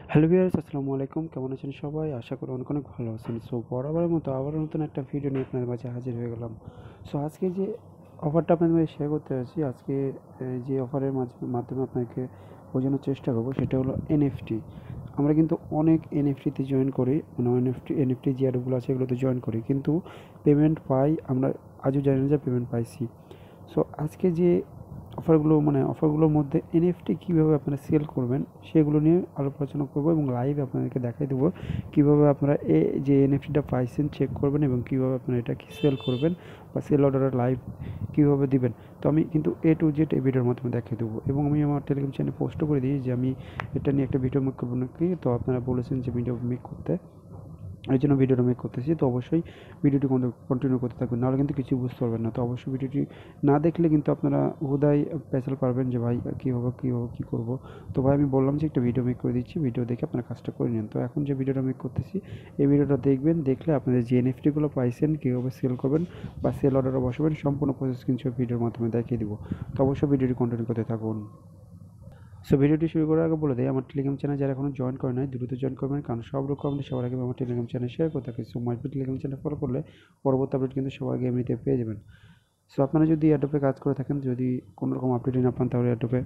Hello viewers, আসসালামু আলাইকুম। কেমন আছেন সবাই? আশা করি অনেক অনেক ভালো আছেন। সো বরাবরের মতো আবারও নতুন একটা ভিডিও নিয়ে আপনাদের মাঝে হাজির হয়ে গেলাম। সো আজকে যে অফারটা আপনাদের মাঝে শেয়ার করতে যাচ্ছি, আজকে যে অফারের মাধ্যমে আপনাকে বোঝানোর চেষ্টা করবো সেটা হলো এনএফটি। আমরা কিন্তু অনেক এনএফটিতে জয়েন করি, মানে এনএফটি যে অ্যাডগুলো আছে এগুলোতে জয়েন করি, কিন্তু পেমেন্ট পাই আমরা আজও জানি না যে পেমেন্ট পাইছি। সো আজকে যে অফারগুলোর মধ্যে এনএফটি কীভাবে আপনারা সেল করবেন সেগুলো নিয়ে আলোচনা করব এবং লাইভ আপনাদেরকে দেখাই দেবো কীভাবে আপনারা যে এনএফটিটা পাইছেন চেক করবেন এবং কীভাবে আপনারা এটা সেল করবেন বা সেল অর্ডারের লাইভ কীভাবে দিবেন। তো আমি কিন্তু A to Z এই ভিডিওর মাধ্যমে দেখিয়ে দেবো এবং আমি আমার টেলিগ্রাম চ্যানেলে পোস্টও করে দিই যে আমি এটা নিয়ে একটা ভিডিও মেক করবো নাকি। তো আপনারা বলেছেন যে ভিডিও মেক করতে, এই জন্য ভিডিওটা মেক করতেছি। তো অবশ্যই ভিডিওটি কন্টিনিউ করতে থাকবেন, নাহলে কিন্তু কিছুই বুঝতে পারবেন না। তো অবশ্যই ভিডিওটি না দেখলে কিন্তু আপনারা হুদাই পেছাল পারবেন যে ভাই কী করবো। তো ভাই আমি বললাম যে একটা ভিডিও মেক করে দিচ্ছি, ভিডিও দেখে আপনারা কাজটা করে নিন। তো এখন যে ভিডিওটা মেক করতেছি এই ভিডিওটা দেখবেন, দেখলে আপনাদের যে এনএফটিগুলো পাইছেন কীভাবে সেল করবেন বা সেল অর্ডারে বসাবেন সম্পূর্ণ প্রসেস কিন্তু ভিডিওর মাধ্যমে দেখিয়ে দিব। তো অবশ্যই ভিডিওটি কন্টিনিউ করতে থাকুন। সো ভিডিওটি শুরু করার আগে বলে দেয়, আমার টেলিগ্রাম চ্যানেল যারা এখনও জয়েন করে নাই দ্রুত জয়েন করবেন, কারণ সব রকম আপনি সবার আগে আমার টেলিগ্রাম চ্যানেল শেয়ার করে থাকি। সো মাইট টেলিগ্রাম চ্যানেল ফলো করলে পরবর্তী আপডেট কিন্তু সবার আগে এমনিতে পেয়ে যাবেন। সো আপনারা যদি অ্যাডোপে কাজ করে থাকেন, যদি কোনো রকম আপডেট না পান, তাহলে অ্যাডোপে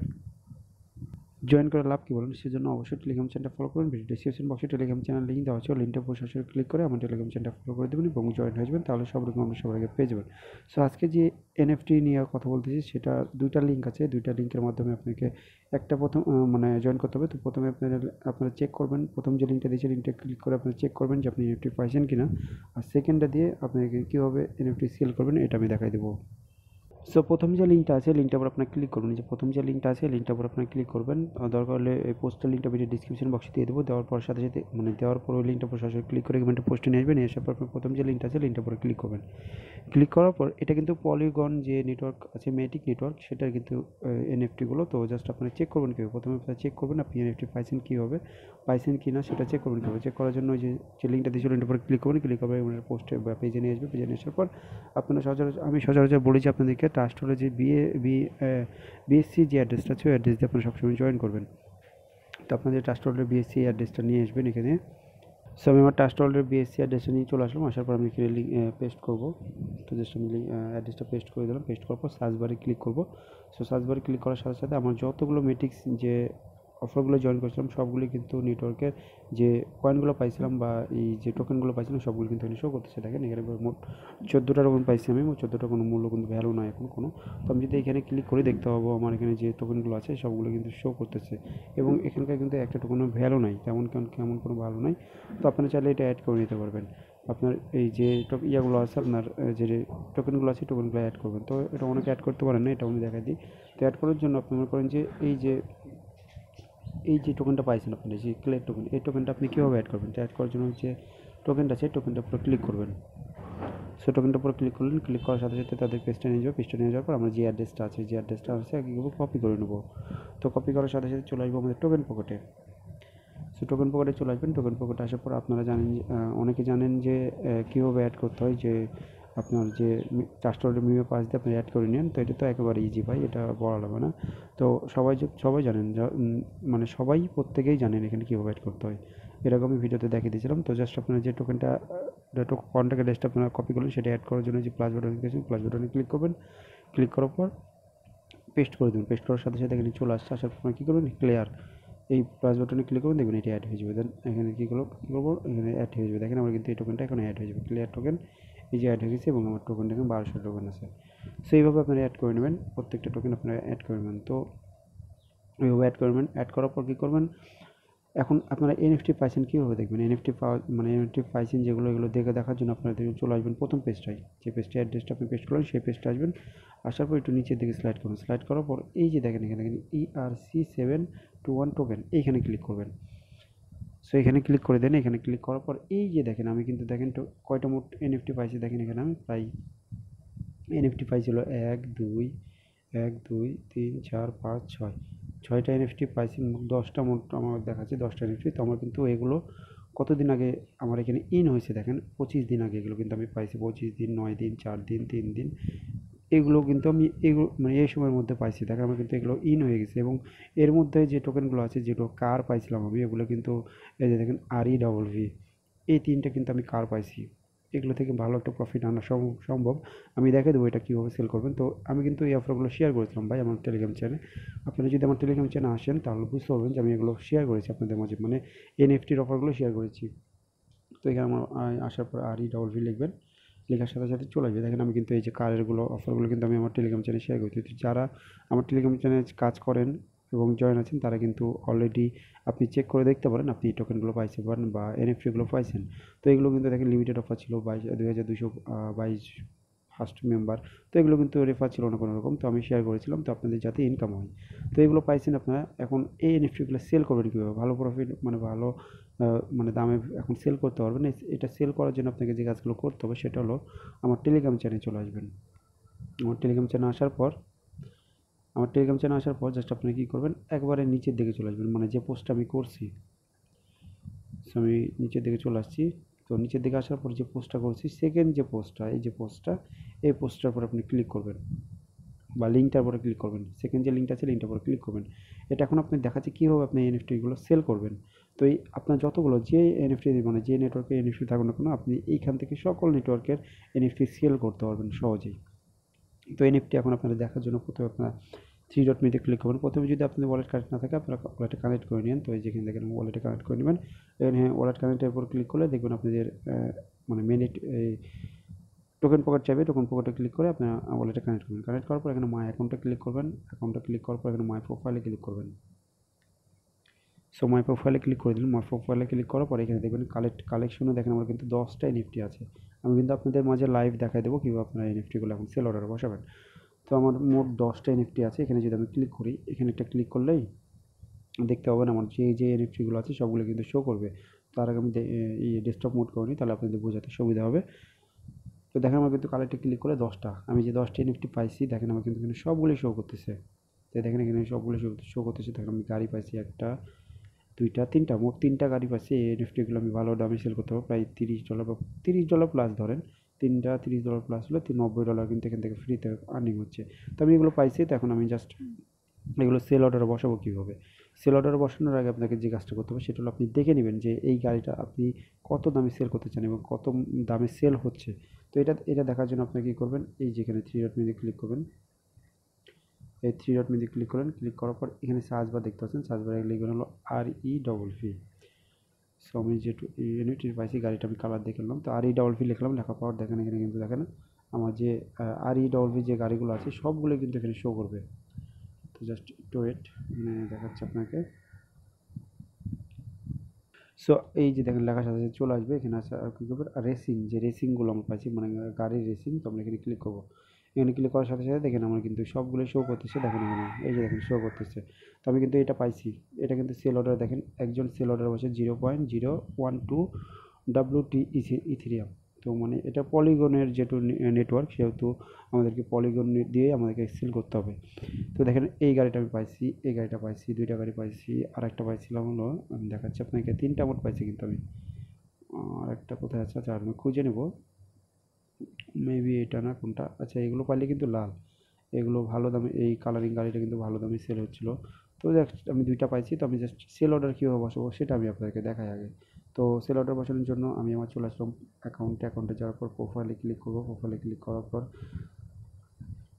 জয়েন করে লাভ কী বলুন, সেজন্য অবশ্যই টেলিগ্রাম চ্যানেলটা ফলো করুন। ভিডিও ডিসক্রিপশন বক্সে টেলিগ্রাম চ্যানেল লিঙ্ক দেওয়া আছে, লিঙ্কটা সরাসরি ক্লিক করে আমার টেলিগ্রাম চ্যানেলটা ফলো করে দেবেন এবং জয়েন হয়ে যাবেন, তাহলে সব রকম আমরা সবার আগে পেয়ে যাবেন। সো আজকে যে এনএফটি নিয়ে কথা বলতেছি সেটা দুইটা লিঙ্ক আছে, দুইটা লিঙ্কের মাধ্যমে আপনাকে একটা প্রথম জয়েন করতে হবে। তো প্রথমে আপনারা চেক করবেন, প্রথম যে লিঙ্কটা দিয়েছে লিঙ্কটা ক্লিক করে আপনারা চেক করবেন যে আপনি এনএফটি পাইছেন কিনা, আর সেকেন্ডটা দিয়ে আপনাকে কীভাবে এনএফটি সেল করবেন এটা আমি দেখাই দেবো। সো প্রথম যে লিঙ্কটা আছে লিঙ্কটার উপর আপনার ক্লিক করবেন, যে প্রথম যে লিঙ্কটা আছে লিঙ্কটার উপর আপনার ক্লিক করবেন। দরকার হলে এই পোস্টের লিঙ্কটা ভিডিও ডিসক্রিপশন বক্সে দিয়ে দেবো, দেওয়ার পর সাথে সাথে দেওয়ার পর ওই লিঙ্কটার উপর সরাসরি ক্লিক করে একটা পোস্টে নিয়ে আসবেন। নিয়ে আসার পর আপনার প্রথম যে লিঙ্কটা আছে লিঙ্কটার উপরে ক্লিক করবেন। ক্লিক করার পর এটা কিন্তু পলিগন যে নেটওয়ার্ক আছে, ম্যাটিক নেটওয়ার্ক, সেটার কিন্তু এনএফটিগুলো। তো জাস্ট আপনারা চেক করবেন কীভাবে, প্রথমে আপনারা চেক করবেন আপনি এনএফটি পাইছেন কি না সেটা চেক করবেন কীভাবে। চেক করার জন্য যে লিঙ্কটা দিয়েছিল লিঙ্কটার উপরে ক্লিক করবেন, ক্লিক করে পোস্টে বা পেজে নিয়ে আসবে। পেজে নিয়ে আসার পর আপনারা আমি সচরাচর বলেছি আপনাদেরকে ট্রাস্ট হলে যে বিএসসি যে অ্যাড্রেসটা আছে ওই অ্যাড্রেস দিয়ে আপনারা সবসময় জয়েন করবেন। তো আপনাদের ট্রাস্ট হোল্ডার বিএসসি অ্যাড্রেসটা নিয়ে আসবেন এখানে। সো আমি আমার ট্রাস্ট হোল্ডার বিএসসি অ্যাড্রেসটা নিয়ে চলে আসলাম। আসার পর আমি এখানে পেস্ট করবো। তো জাস্ট আমি অ্যাড্রেসটা পেস্ট করে দিলাম। পেস্ট করার পর সার্চ বারে ক্লিক করবো। সো সার্চ বারে ক্লিক করার সাথে সাথে আমার যতগুলো মেট্রিক্স যে অফারগুলো জয়েন করেছিলাম সবগুলি কিন্তু নেটওয়ার্কের যে কয়েনগুলো পাইছিলাম বা এই যে টোকেনগুলো পাইছিলাম সবগুলো কিন্তু এখানে শো করতেছে। দেখেন এখানে মোট 14টা টোকেন পাইছি আমি, 14টা কোনো মূল্য কিন্তু ভ্যালু নাই এখন কোনো। তো আমি যদি এখানে ক্লিক করে দেখতে পাবো আমার এখানে যে টোকেনগুলো আছে সবগুলো কিন্তু শো করতেছে এবং এখানকার কিন্তু একটা টোকেনের ভ্যালু নাই, কেমন কোনো ভ্যালু নাই। তো আপনারা চাইলে এটা অ্যাড করে নিতে পারবেন। আপনার এই যে ইয়াগুলো আছে, আপনার যে টোকেনগুলো আছে টোকেনগুলো অ্যাড করবেন। তো এটা অনেকে অ্যাড করতে পারেন না, এটা আমি দেখাই দিই। তো অ্যাড করার জন্য আপনি মনে করেন যে এই যে টোকেনটা পাইছেন আপনি, যে ক্লিয়ার টোকেন, এই টোকেনটা আপনি কীভাবে অ্যাড করবেন। অ্যাড করার জন্য যে টোকেনটা আছে টোকেনটার উপর ক্লিক করবেন। সো টোকেনটার উপর ক্লিক করলেন, ক্লিক করার সাথে সাথে তাদের পেজটা নিয়ে যাবে। পেজটা নিয়ে যাওয়ার পর আমরা যে অ্যাড্রেসটা আছে কীভাবে কপি করে নেবো। তো কপি করার সাথে সাথে চলে আসবো আমাদের টোকেন পকেটে। সো টোকেন পকেটে চলে আসবেন। টোকেন পকেটে আসার পর আপনারা জানেন, অনেকে জানেন যে কীভাবে অ্যাড করতে হয়, যে আপনার যে ট্রাস্ট হোল্ডার মিনিমাম পাস দিয়ে আপনি অ্যাড করে নেন। তো এটা তো একেবারে ইজি ভাই, এটা বলা লাগবে না। তো সবাই জানেন, সবাই প্রত্যেকেই জানেন এখানে কীভাবে অ্যাড করতে হয়, এরকম আমি ভিডিওতে দেখিয়ে দিয়েছিলাম। তো জাস্ট আপনারা যে টোকেনটা কন্ট্যাক্ট অ্যাড্রেসটা আপনারা কপি করলেন সেটা অ্যাড করার জন্য যে প্লাস বাটনে ক্লিক করবেন। ক্লিক করার পর পেস্ট করে দেবেন। পেস্ট করার সাথে সাথে এখানে চলে আসছে। আসার পর কী করবেন, ক্লিয়ার এই প্লাস বাটনে ক্লিক করবেন, দেখবেন এটি অ্যাড হয়ে যাবে। দেন এখানে কী করবো, এখানে অ্যাড হয়ে যাবে। দেখেন আমার কিন্তু এই টোকেনটা এখানে অ্যাড হয়ে যাবে, ক্লিয়ার টোকেন এই যে অ্যাড হয়ে গেছে এবং আমার টোকেনটা এখানে 1200 টোকেন আছে। সো এইভাবে আপনারা অ্যাড করে নেবেন, প্রত্যেকটা টোকেন আপনারা অ্যাড করে নেবেন। তো এইভাবে অ্যাড করবেন। অ্যাড করার পর কী করবেন, এখন আপনারা এনএফটি পাইছেন কীভাবে দেখবেন। এনএফটি পাইছেন যেগুলো, এগুলো দেখার জন্য আপনারা চলে আসবেন প্রথম পেজটায়, যে পেজটা অ্যাড্রেসটা আপনি পেস্ট করলেন সেই পেজটা আসবেন। আসার পর একটু নিচের দিকে স্লাইড করবেন। স্লাইড করার পর এই যে দেখেন এখানে ERC721 টোকেন এইখানে ক্লিক করবেন। সো এখানে ক্লিক করে দেন। এখানে ক্লিক করার পর এই যে দেখেন আমি কিন্তু দেখেন তো কয়টা মোট এনএফটি পাইছি। দেখেন এখানে আমি প্রায় এনএফটি পাইছিল 1 2 3 4 5 6 ছয়টা এনএফটি পাইছি। 10টা মোট আমার দেখাচ্ছে, 10টা এনএফটি। তো আমার কিন্তু এগুলো কতদিন আগে আমার এখানে ইন হয়েছে দেখেন, 25 দিন আগে এগুলো কিন্তু আমি পাইছি। 25 দিন, 9 দিন, 4 দিন, 3 দিন, এগুলো কিন্তু আমি এগুলো মানে এই সময়ের মধ্যে পাইছি, দেখেন আমার কিন্তু এগুলো ইন হয়ে গেছে। এবং এর মধ্যে যে টোকেনগুলো আছে, যেগুলো কার পাইছিলাম আমি, এগুলো কিন্তু এই যে দেখেন REVV, এই তিনটে কিন্তু আমি কার পাইছি। এগুলো থেকে ভালো একটা প্রফিট আনা সম্ভব। আমি দেখাই দেবো এটা কীভাবে সেল করবেন। তো আমি কিন্তু এই অফারগুলো শেয়ার করেছিলাম ভাই আমার টেলিগ্রাম চ্যানেলে। আপনারা যদি আমার টেলিগ্রাম চ্যানেলে আসেন তাহলে বুঝতে পারবেন যে আমি এগুলো শেয়ার করেছি আপনাদের মাঝে, মানে NFTর অফারগুলো শেয়ার করেছি। তো এখানে আমার আসার পর REVV লিখবেন, লেখার সাথে সাথে চলে আসবে। দেখেন আমি কিন্তু এই যে কারেরগুলো অফারগুলো কিন্তু আমি আমার টেলিগ্রাম চ্যানেলে শেয়ার করছি। তো যারা আমার টেলিগ্রাম চ্যানেলে কাজ করেন এবং জয়েন আছেন তারা কিন্তু অলরেডি আপনি চেক করে দেখতে পারেন আপনি এই টোকেনগুলো পাইতে পারেন বা NFTগুলো পাইছেন। তো এগুলো কিন্তু দেখেন লিমিটেড অফার ছিল 2222 ফার্স্ট মেম্বার। তো এগুলো কিন্তু রেফার ছিল না কোনো রকম, তো আমি শেয়ার করেছিলাম তো আপনাদের যাতে ইনকাম হয়। তো এগুলো পাইছেন আপনারা। এখন এই NFTগুলো সেল করবেন কীভাবে, ভালো প্রফিট মানে ভালো মানে দামে এখন সেল করতে পারবেন। এটা সেল করার জন্য আপনাকে যে কাজগুলো করতে হবে সেটা হলো আমার টেলিগ্রাম চ্যানেলে চলে আসবেন। আমার টেলিগ্রাম চ্যানেল আসার পর জাস্ট আপনি কী করবেন, একবারে নিচের দিকে চলে আসবেন, মানে যে পোস্টটা আমি করছি। সো আমি নিচের দিকে চলে আসছি। তো নিচের দিকে আসার পর যে পোস্টটা করছি, সেকেন্ড যে পোস্টটা, এই যে পোস্টটা, এই পোস্টটার উপর আপনি ক্লিক করবেন বা লিঙ্কটার উপরে ক্লিক করবেন। সেকেন্ড যে লিঙ্কটা আছে লিঙ্কটার উপরে ক্লিক করবেন। এটা এখন আপনি দেখাচ্ছে কীভাবে আপনি NFTগুলো সেল করবেন। তো এই আপনার যতগুলো যে NFT মানে যে নেটওয়ার্কে NFT থাকুন না কেন, আপনি এইখান থেকে সকল নেটওয়ার্কের NFT সেল করতে পারবেন সহজেই। তো NFT এখন আপনারা দেখার জন্য প্রথমে আপনার থ্রি ডট মেনুতে ক্লিক করবেন। প্রথমে যদি আপনাদের ওয়ালেট কানেক্ট না থাকে আপনারা ওয়ালেটে কানেক্ট করে নেন। তো এই যেখানে দেখেন ওয়ালেটে কানেক্ট করে নেবেন। এখানে ওয়ালেট কানেক্টের উপর ক্লিক করলে দেখবেন আপনাদের মানে এই টোকেন পকেট চাইবে, টোকেন পকেটে ক্লিক করে আপনার ওয়ালেটে কানেক্ট করবেন। কানেক্ট করার পর এখানে মাই অ্যাকাউন্টে ক্লিক করবেন। অ্যাকাউন্টে ক্লিক করার পর এখানে মাই প্রোফাইলে ক্লিক করবেন। সো মাই প্রোফাইলে ক্লিক করে দিন। মাই প্রোফাইলে ক্লিক করার পর এখানে দেখবেন কালেকশনে দেখেন আমার কিন্তু 10টা NFT আছে। আমি কিন্তু আপনাদের মাঝে লাইভ দেখাই দেবো কীভাবে আপনারা NFTগুলো এখন সেল অর্ডারে বসাবেন। তো আমার মোট 10টা NFT আছে। এখানে যদি আমি ক্লিক করি, এখানে একটা ক্লিক করলেই দেখতে পাবেন আমার যে NFTগুলো আছে সবগুলো কিন্তু শো করবে। তার আগে আমি ডেস্কটপ মোড করে নিই, তাহলে আপনাদের বোঝাতে সুবিধা হবে। তো দেখেন আমার কিন্তু কালেক্টে ক্লিক করে 10টা, আমি যে 10টা NFT পাইছি দেখেন আমার কিন্তু এখানে সবগুলোই শো করতেছে। তো দেখেন এখানে সবগুলো শো করতেছে। দেখেন আমি গাড়ি পাইছি একটা, দুইটা, তিনটা, মোট 3টা গাড়ি পাইছি। এই NFTগুলো আমি ভালো দামে সেল করতে পারবো, প্রায় $30 বা $30 প্লাস ধরেন। তিনটা $30 প্লাস হলে $90 কিন্তু এখান থেকে ফ্রিতে আর্নিং হচ্ছে। তো আমি এগুলো পাইছি। তো এখন আমি জাস্ট এগুলো সেল অর্ডারে বসাবো কীভাবে। সেল অর্ডারে বসানোর আগে আপনাকে যে কাজটা করতে হবে সেটা হলো আপনি দেখে নেবেন যে এই গাড়িটা আপনি কত দামে সেল করতে চান এবং কত দামে সেল হচ্ছে। তো এটা দেখার জন্য আপনি কী করবেন, এই যেখানে থ্রি ডট মেনুতে ক্লিক করবেন। এই থ্রি ডট মেনুতে ক্লিক করবেন। ক্লিক করার পর এখানে সার্চ বার দেখতে পাচ্ছেন, সার্চ বারে লিখবেন হলো REVV। সো আমি যেটু ইউনিটি পাইছি গাড়িটা আমি কালার দেখে নিলাম। তো REVV লিখলাম, লেখার পর দেখেন এখানে কিন্তু দেখেন আমার যে REVV যে গাড়িগুলো আছে সবগুলো কিন্তু এখানে শো করবে। তো জাস্ট একটু ওয়েট, দেখাচ্ছে আপনাকে। সো এই যে দেখেন লেখার সাথে সাথে চলে আসবে। এখানে আসা কী করবেন, রেসিং যে রেসিংগুলো আমরা পাইছি মানে গাড়ির রেসিং, তো আমরা এখানে ক্লিক করবো। এখানে ক্লিক করার সাথে সাথে দেখেন আমার কিন্তু সবগুলো শো করতেছে। দেখেন এখানে এই যে দেখেন শো করতেছে। তো আমি কিন্তু এটা পাইছি। এটা কিন্তু সেল অর্ডার, দেখেন একজন সেল অর্ডার বসে 0.012 WT ইথেরিয়াম। তো মানে এটা পলিগনের যেহেতু নেটওয়ার্ক, সেহেতু আমাদেরকে পলিগন দিয়ে আমাদেরকে সেল করতে হবে। তো দেখেন এই গাড়িটা আমি পাইছি, এই গাড়িটা পাইছি, দুইটা গাড়ি পাইছি। আর একটা পাইছিলাম হলো, আমি দেখাচ্ছি আপনাকে, 3টা মোট পাইছি কিন্তু আমি। আর একটা কোথায় আছে, আচ্ছা আমি খুঁজে নেব, মেবি এটা না কোনটা, আচ্ছা এগুলো পাইলে কিন্তু লাল, এগুলো ভালো দামে, এই কালারিং গাড়িটা কিন্তু ভালো দামে সেল হচ্ছিলো। তো আমি 2টা পাইছি। তো আমি জাস্ট সেল অর্ডার কীভাবে বসাবো সেটা আমি আপনাদেরকে দেখাই আগে। তো সেল অর্ডার বসানোর জন্য আমি আমার চলে আসলাম অ্যাকাউন্টে যাওয়ার পর প্রোফাইলে ক্লিক করবো। প্রোফাইলে ক্লিক করার পর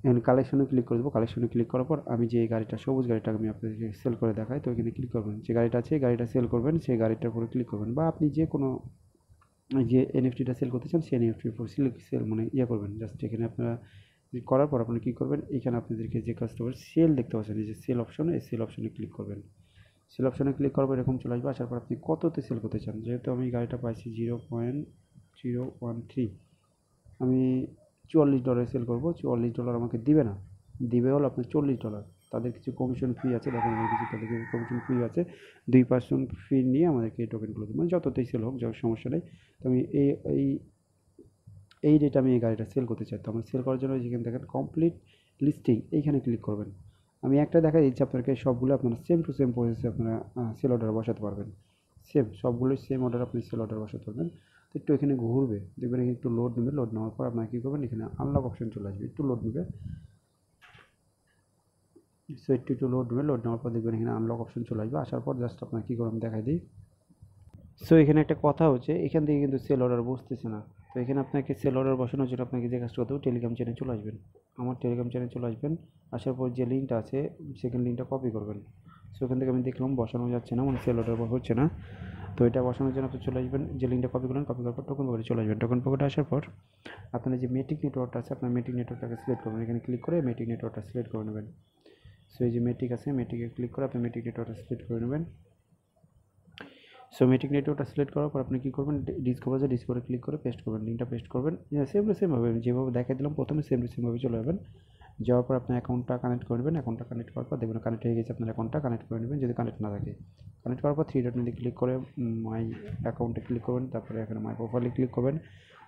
এখানে কালেকশনে ক্লিক করে দেবো। কালেকশনে ক্লিক করার পর আমি যে গাড়িটা সবুজ গাড়িটা আমি আপনাদেরকে সেল করে দেখাই, তো এখানে ক্লিক করবেন। যে গাড়িটা আছে গাড়িটা সেল করবেন, সেই গাড়িটার উপরে ক্লিক করবেন, বা আপনি যে কোনো যে NFTটা সেল করতে চান সেই NFTর উপর সেল মানে করবেন। জাস্ট এখানে আপনারা করার পর আপনি কী করবেন, এখানে আপনাদেরকে যে কাজটা করবেন, সেল দেখতে পাচ্ছেন, এই যে সেল অপশন, এই সেল অপশনে ক্লিক করবেন। সেল অপশনে ক্লিক করার পর এরকম চলে আসবে। আসার পর আপনি কততে সেল করতে চান, যেহেতু আমি গাড়িটা পাইছি 0.013, আমি $44 সেল করবো। $44 আমাকে দিবে না, দিবে হলো আপনার $40। তাদের কিছু কমিশন ফি আছে, দেখেন কিছু তাদের কিছু কমিশন ফি আছে, 2% ফি নিয়ে আমাদেরকে এই টোকেনগুলো দেবে, মানে যততেই সেল হোক যাওয়ার সমস্যা নেই। তো আমি এই এই রেটে আমি এই গাড়িটা সেল করতে চাই। তো আমার সেল করার জন্য যেখানে দেখেন কমপ্লিট লিস্টিং, এইখানে ক্লিক করবেন। আমি একটা দেখা দিচ্ছি আপনাদেরকে, সবগুলো আপনারা সেম টু সেম প্রসেসে আপনারা সেল অর্ডার বসাতে পারবেন। সেম সবগুলোই সেম অর্ডার আপনি সেল অর্ডার বসাতে পারবেন। তো একটু এখানে ঘুরবে, দেখবেন এখানে একটু লোড নেবে, লোড নেওয়ার পর আপনার কী করবেন, এখানে আনলক অপশন চলে আসবে, একটু লোড নেবে। সো একটু লোড নেবে, লোড নেওয়ার পর দেখবেন এখানে আনলক অপশন চলে আসবে, আসার পর জাস্ট আপনার কী করবেন দেখাই দিই। সো এখানে একটা কথা হচ্ছে, এখান থেকে কিন্তু সেল অর্ডার বসতেছে না। তো এখানে আপনাকে সেল অর্ডার বসানোর জন্য আপনাকে যে কাজটা করতে হবে, টেলিগ্রাম চ্যানেলে চলে আসবেন, আমার টেলিগ্রাম চ্যানেলে চলে আসবেন। আসার পর যে লিঙ্কটা আছে সেখানে লিঙ্কটা কপি করবেন। সো ওখান থেকে আমি দেখলাম বসানো যাচ্ছে না, মানে সেল অর্ডার হচ্ছে না। তো এটা বসানোর জন্য আপনি চলে আসবেন, যে লিঙ্কটা কপি করলেন, কপি করার পর টোকন পকেটে চলে আসবেন। টোকন পকেটে আসার পর আপনার যে মেটিক নেটওয়ার্কটা আছে, আপনার মেটিক নেটওয়ার্কটাকে সিলেক্ট করবেন, এখানে ক্লিক করে মেটিক নেটওয়ার্কটা সিলেক্ট করে নেবেন। সো এই যে মেটিক আছে, মেটিকে ক্লিক করে আপনি মেটিক নেটওয়ার্কটা সিলেক্ট করে নেবেন। সো মেটিক নেটওয়ার্কটা সিলেক্ট করার পর আপনি কী করবেন, ডিসকভারে ডিসকভারে ক্লিক করে পেস্ট করবেন, লিঙ্কটা পেস্ট করবেন। সেম টু সেমভাবে যেভাবে দেখাই দিলাম প্রথমে, সেম টু সেমভাবে চলে যাবেন। যাওয়ার পর আপনার অ্যাকাউন্টটা কানেক্ট করে নেবেন, অ্যাকাউন্টটা কানেক্ট করার পর দেখবেন কানেক্ট হয়ে গেছে, আপনার অ্যাকাউন্টটা কানেক্ট করে নেবেন যদি কানেক্ট না থাকে। কানেক্ট করার পর থ্রি ডট মেনে ক্লিক করে মাই অ্যাকাউন্টে ক্লিক করবেন, তারপরে এখানে মাই প্রোফাইলে ক্লিক করবেন।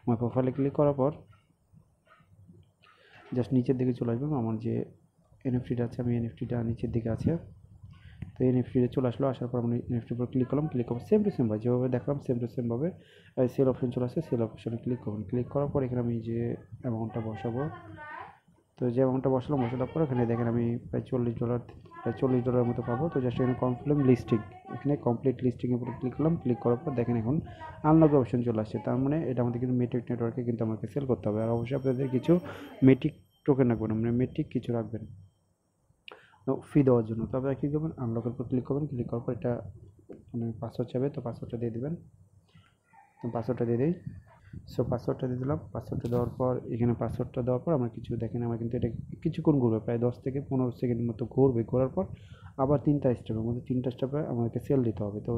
মাই প্রোফাইলে ক্লিক করার পর জাস্ট নিচের দিকে চলে আসবেন, আমার যে এনএফটিটা আছে, আমি এনএফটিটা নিচের দিকে আছে, তো এনএফটিতে চলে আসলো। আসার পর আমি এনএফটির উপর ক্লিক করলাম, ক্লিক করবো সেম টু সেম ভাবে যেভাবে দেখলাম, সেম টু সেমভাবে সেল অপশন চলে আসছে, সেল অপশনে ক্লিক করবেন। ক্লিক করার পর এখানে আমি যে অ্যামাউন্টটা বসাবো, তো যে অ্যামাউন্টটা বসালাম, বসানোর পর এখানে দেখেন আমি প্রায় $40 মতো পাবো। তো জাস্ট এখানে কমপ্লিট লিস্টিং, এখানে কমপ্লিট লিস্টিংয়ের উপরে ক্লিক করলাম। ক্লিক করার পর দেখেন এখন আনলক অপশন চলে আসছে, তার মানে এটা আমাদের কিন্তু মেটিক নেটওয়ার্কে কিন্তু আমাকে সেল করতে হবে। আর অবশ্যই আপনাদের কিছু মেটিক টোকেন রাখবেন, মানে মেটিক কিছু রাখবেন ফি দেওয়ার জন্য। তবে কী করবেন, আনলকের উপর ক্লিক করবেন, ক্লিক করার পর এটা মানে পাসওয়ার্ড চাইবে, তো পাসওয়ার্ডটা দিয়ে দেবেন। তো পাসওয়ার্ডটা দিয়ে দিই। সো পাসওয়ার্ডটা দিয়ে দিলাম। পাসওয়ার্ডটা দেওয়ার পর এখানে পাসওয়ার্ডটা দেওয়ার পর আমার কিছু দেখেন, আমার কিন্তু এটা কিছুক্ষণ ঘুরবে, প্রায় 10 থেকে 15 সেকেন্ডের মতো ঘুরবে। ঘোরার পর আবার 3টা স্টেপের মধ্যে 3টা স্টেপে আমাকে সেল দিতে হবে। তো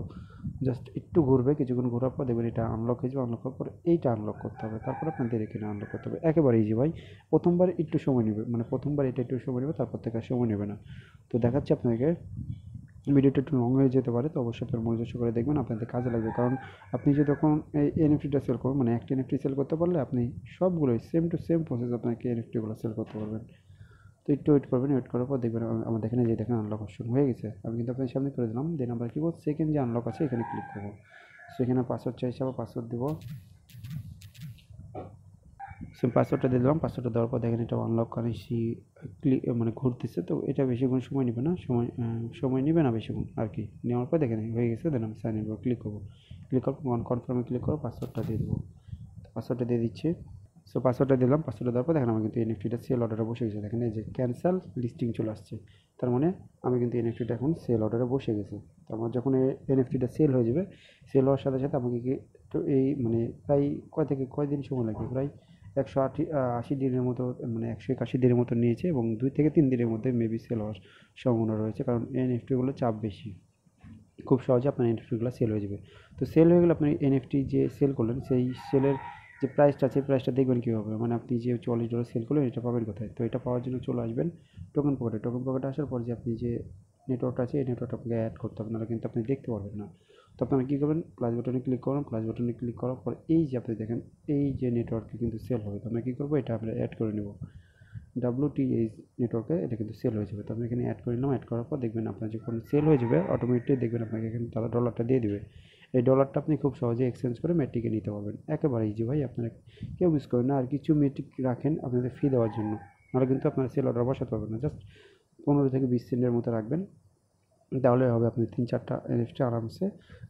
জাস্ট একটু ঘুরবে, কিছুক্ষণ ঘোরার পর দেখবেন এটা আনলক হয়ে যাবে। আনলক হওয়ার পর এইটা আনলক করতে হবে, তারপর আপনাদের এখানে আনলক করতে হবে। একেবারে ইজি ভাই, প্রথমবার একটু সময় নেবে, মানে প্রথমবার এটা একটু সময় নেবে, তারপর থেকে আর সময় নেবে না। তো দেখাচ্ছি আপনাকে, ভিডিওটা একটু লং হয়ে যেতে পারে, তো অবশ্যই আপনার মনোযোগ করে দেখবেন, আপনাদের কাজে লাগবে। কারণ আপনি যে যখন এই এনএফটিটা সেল করবেন, মানে একটা এনএফটি সেল করতে পারলে আপনি সবগুলোই সেম টু সেম প্রসেস আপনাকে এনএফটিগুলো সেল করতে পারবেন। তো একটু ওয়েট করবেন, ওয়েট করার পর দেখবেন আমাদের এখানে যে দেখেন আনলক অপশন হয়ে গেছে। আমি কিন্তু আপনার সামনে করে দিলাম। দেন আমরা কী করবো, সেকেন্ড যে আনলক আছে এখানে ক্লিক করবো। সেখানে পাসওয়ার্ড চাইছে, আবার পাসওয়ার্ড দেবো। সেম পাসওয়ার্ডটা দিয়ে দিলাম। পাসওয়ার্ডটা দেওয়ার পর দেখেন এটা আনলক কানেক্সি মানে ঘুরতেছে। তো এটা বেশিক্ষণ সময় নেবে না, সময় নেবে না বেশিক্ষণ আর কি। নেওয়ার পর দেখেন হয়ে গেছে। দেন আমি সাইন ইন ক্লিক করবো। ক্লিক করার পর কনফার্মে ক্লিক করবো, পাসওয়ার্ডটা দিয়ে দেবো। পাসওয়ার্ডটা দিয়ে দিচ্ছি। সো পাসওয়ার্ডটা দিলাম। পাসওয়ার্ডটা দেওয়ার পর দেখেন আমার কিন্তু এনএফটিটা সেল অর্ডারে বসে গেছে। দেখেন এই যে ক্যান্সেল লিস্টিং চলে আসছে, তার মানে আমি কিন্তু এনএফটিটা এখন সেল অর্ডারে বসে গেছে। তো আমার যখন এনএফটিটা সেল হয়ে যাবে, সেল হওয়ার সাথে সাথে আমাকে কি তো এই মানে প্রায় কয় দিন সময় লাগবে, প্রায় 180 দিনের মতো, মানে 181 দিনের মতো নিয়েছে, এবং 2 থেকে 3 দিনের মধ্যে মেবি সেল হওয়ার সম্ভাবনা রয়েছে, কারণ এনএফটিগুলো চাপ বেশি। খুব সহজে আপনার এনএফটিগুলো সেল হয়ে যাবে। তো সেল হয়ে গেলে আপনি এনএফটি যে সেল করলেন, সেই সেলের যে প্রাইসটা আছে, প্রাইসটা দেখবেন কীভাবে, মানে আপনি যে $40 সেল করলেন এটা পাবেন কোথায়। তো এটা পাওয়ার জন্য চলে আসবেন টোকেন পকেটে। টোকেন পকেটে আসার পর যে আপনি যে নেটওয়ার্কটা আছে, এই নেটওয়ার্কটা আপনাকে অ্যাড করতে হবে, নাহলে কিন্তু আপনি দেখতে পারবেন না। তো আপনারা কী করবেন, প্লাস বাটনে ক্লিক করুন। প্লাস বাটনে ক্লিক করার পর এই যে আপনি দেখেন এই যে নেটওয়ার্কে কিন্তু সেল হবে। তো আমরা কী করবো, এটা আমরা অ্যাড করে নেব WTH নেটওয়ার্কে, এটা কিন্তু সেল হয়ে যাবে। তো আপনি এখানে অ্যাড করে নিলাম। অ্যাড করার পর দেখবেন আপনার যখন সেল হয়ে যাবে অটোমেটিক দেখবেন আপনাকে এখানে তারা ডলারটা দিয়ে দেবে। এই ডলারটা আপনি খুব সহজে এক্সচেঞ্জ করে মেট্রিকে নিতে পারবেন, একেবারে ইজি ভাই। আপনারা কেউ মিস করেন না। আর কিছু মেট্রিক রাখেন আপনাদের ফি দেওয়ার জন্য, নাহলে কিন্তু আপনারা সেল অর্ডার বসাতে পারবেন না। জাস্ট 15 থেকে 20 সেন্টের মতো রাখবেন, তাহলে হবে আপনি 3-4টা এনএফটি আরামসে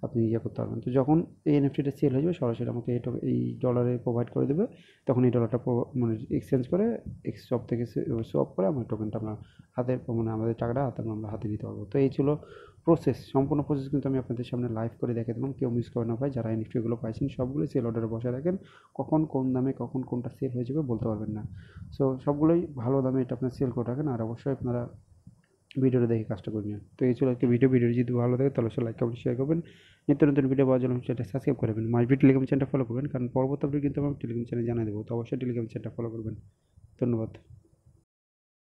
আপনি ইয়ে করতে পারবেন। তো যখন এই এনএফটিটা সেল হয়ে যাবে, সরাসরি আমাকে এই ডলারে প্রোভাইড করে দেবে। তখন এই ডলারটা মানে এক্সচেঞ্জ করে শপ থেকে সোয়াপ করে আমার টোকেনটা আমরা হাতে, মানে আমাদের টাকাটা আমরা হাতে দিতে পারবো। তো এই ছিল প্রসেস, সম্পূর্ণ প্রসেস কিন্তু আমি আপনাদের সামনে লাইভ করে দেখে দিলাম। কেউ মিস করে না ভাই, যারা এনএফটিগুলো পাইছেন সবগুলোই সেল অর্ডারে বসায় রাখেন। কখন কোন দামে কখন কোনটা সেল হয়ে যাবে বলতে পারবেন না। সো সবগুলোই ভালো দামে এটা আপনার সেল করে রাখেন। আর অবশ্যই আপনারা ভিডিওটা দেখে কাজটা করে নিন। তো এই ছিল একটা ভিডিও যদি ভালো লাগে তাহলে অবশ্যই লাইক কমেন্ট শেয়ার করবেন। নিত্য নতুন ভিডিও পাওয়ার জন্য চ্যানেলটা সাবস্ক্রাইব করবেন। মাইভিড টেলিগ্রাম চ্যানেলটা ফলো করবেন, কারণ পরবর্তী আপডেট কিন্তু আমি টেলিগ্রাম চ্যানেলে জানিয়ে দেবো। তো অবশ্যই টেলিগ্রাম চ্যানেলটা ফলো করবেন। ধন্যবাদ।